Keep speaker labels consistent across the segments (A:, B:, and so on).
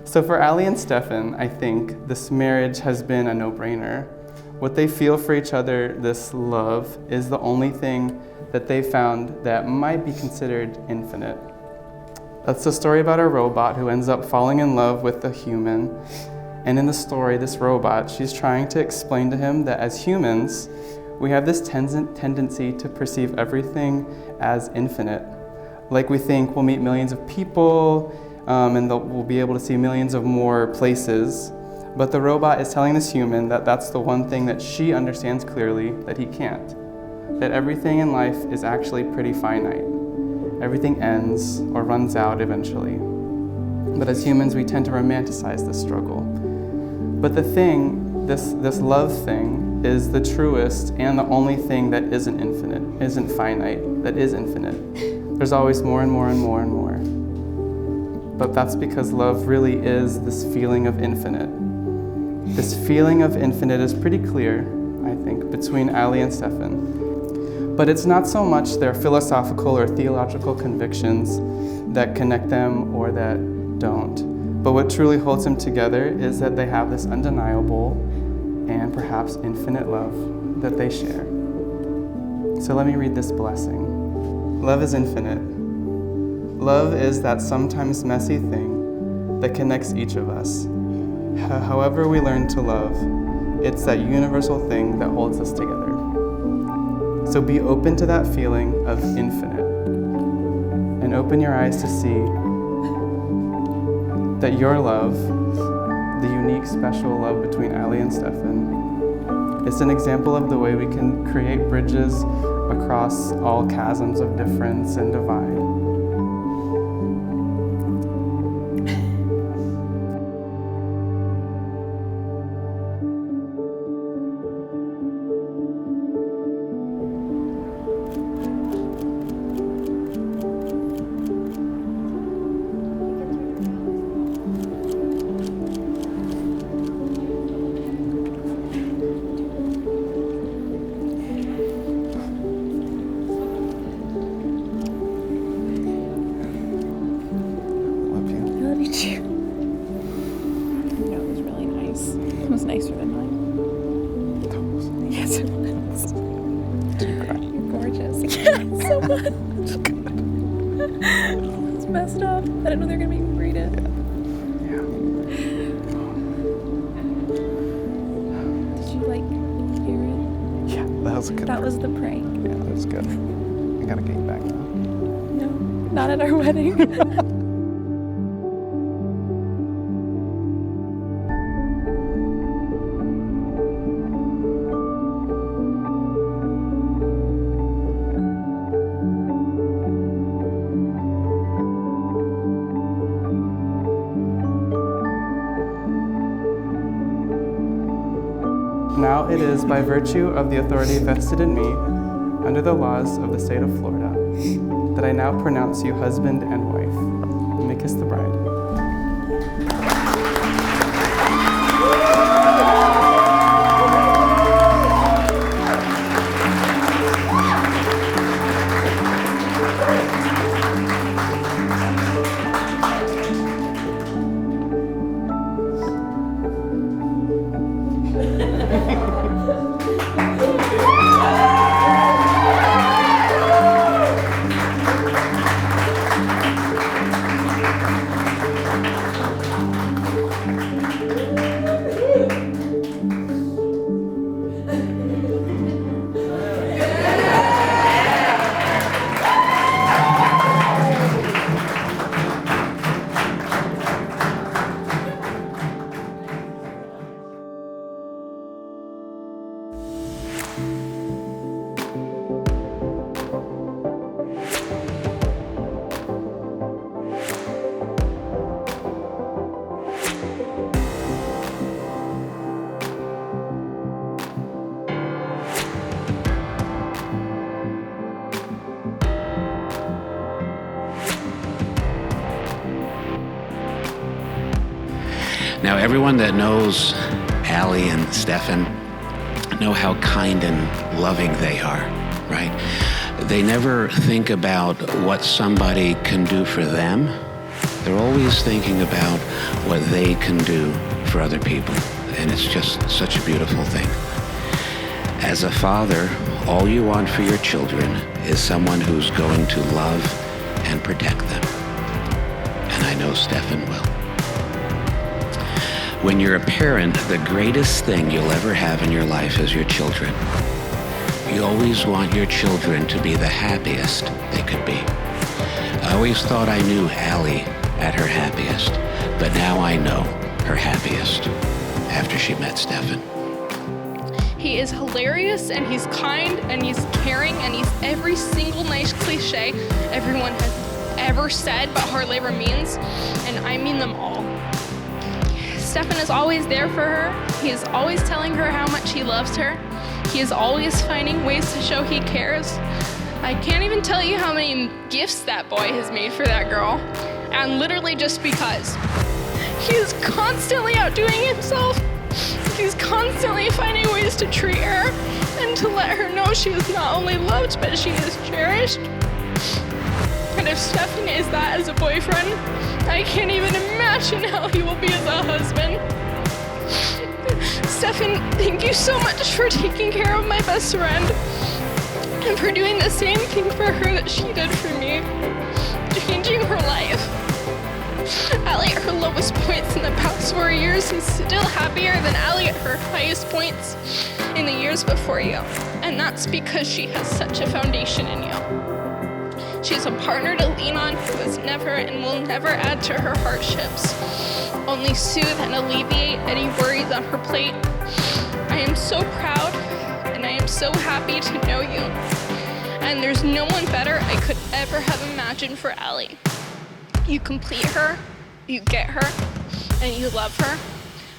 A: So for Ali and Stephan, I think this marriage has been a no-brainer. What they feel for each other, this love, is the only thing that they found that might be considered infinite. That's the story about a robot who ends up falling in love with a human. And in the story, this robot, she's trying to explain to him that as humans, we have this tendency to perceive everything as infinite. Like we think we'll meet millions of people, and we'll be able to see millions of more places. But the robot is telling this human that that's the one thing that she understands clearly that he can't. That everything in life is actually pretty finite. Everything ends or runs out eventually. But as humans, we tend to romanticize this struggle. But the thing, this love thing, is the truest and the only thing that isn't infinite, isn't finite, that is infinite. There's always more and more and more and more. But that's because love really is this feeling of infinite. This feeling of infinite is pretty clear, I think, between Ali and Stephan. But it's not so much their philosophical or theological convictions that connect them or that don't. But what truly holds them together is that they have this undeniable and perhaps infinite love that they share. So let me read this blessing. Love is infinite. Love is that sometimes messy thing that connects each of us. However we learn to love, it's that universal thing that holds us together. So be open to that feeling of infinite and open your eyes to see that your love, the unique, special love between Ali and Stephan, is an example of the way we can create bridges across all chasms of difference and divide.
B: Nicer than mine. Yes, it was. You're gorgeous. Yeah, so much. It's messed up. I didn't know they were gonna make me read it.
A: Yeah.
B: Did you hear it?
A: Yeah, that was a good.
B: That was the prank.
A: Yeah, that was good. I gotta get you back now.
B: No, not at our wedding.
A: Now it is by virtue of the authority vested in me under the laws of the state of Florida that I now pronounce you husband and wife. You may kiss the bride.
C: Now, everyone that knows Ali and Stephan know how kind and loving they are, right? They never think about what somebody can do for them. They're always thinking about what they can do for other people, and it's just such a beautiful thing. As a father, all you want for your children is someone who's going to love and protect them. And I know Stephan will. When you're a parent, the greatest thing you'll ever have in your life is your children. You always want your children to be the happiest they could be. I always thought I knew Allie at her happiest, but now I know her happiest after she met Stephan.
D: He is hilarious, and he's kind, and he's caring, and he's every single nice cliche everyone has ever said but hardly ever means, and I mean them all. Stephan is always there for her. He is always telling her how much he loves her. He is always finding ways to show he cares. I can't even tell you how many gifts that boy has made for that girl, and literally just because. He is constantly outdoing himself. He's constantly finding ways to treat her and to let her know she is not only loved, but she is cherished. And if Stephan is that as a boyfriend, I can't even imagine how he will be as a husband. Stephan, thank you so much for taking care of my best friend and for doing the same thing for her that she did for me, changing her life. Allie at her lowest points in the past 4 years is still happier than Allie at her highest points in the years before you. And that's because she has such a foundation in you. She's a partner to lean on who has never and will never add to her hardships, only soothe and alleviate any worries on her plate. I am so proud and I am so happy to know you. And there's no one better I could ever have imagined for Allie. You complete her, you get her, and you love her,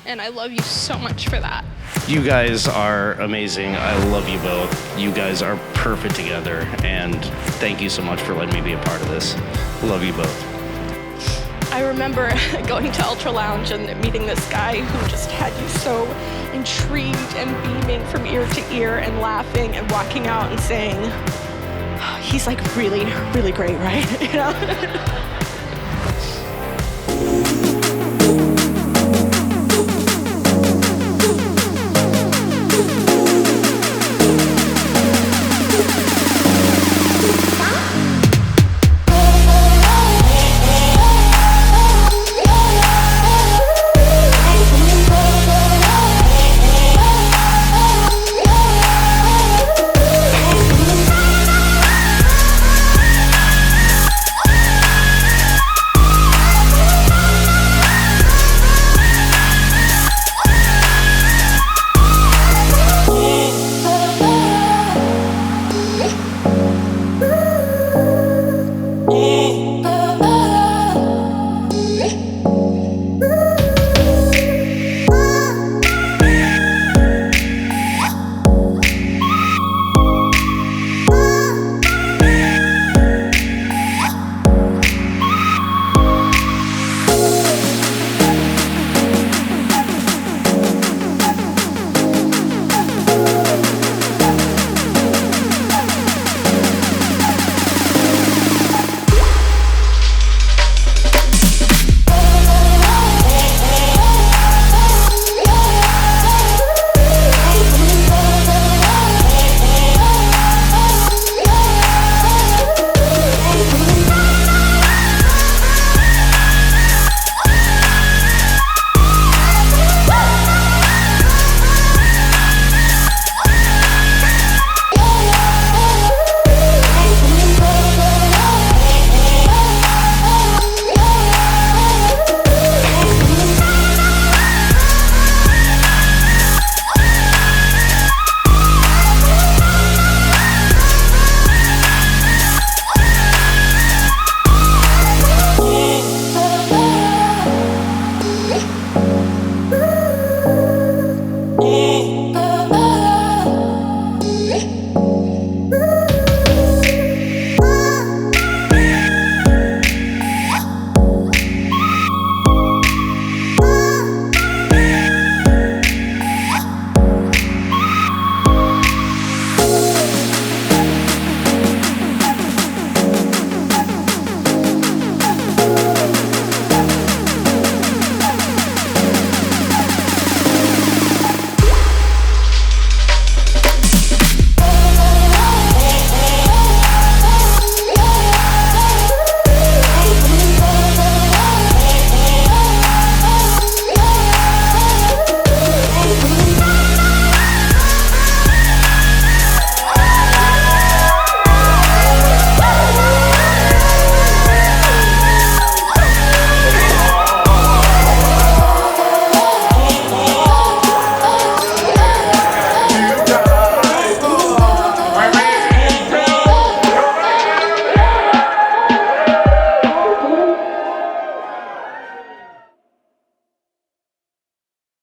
D: and I love you so much for that.
E: You guys are amazing. I love you both. You guys are perfect together, and thank you so much for letting me be a part of this. Love you both.
B: I remember going to Ultra Lounge and meeting this guy who just had you so intrigued and beaming from ear to ear and laughing and walking out and saying, he's like really, really great, right? You know?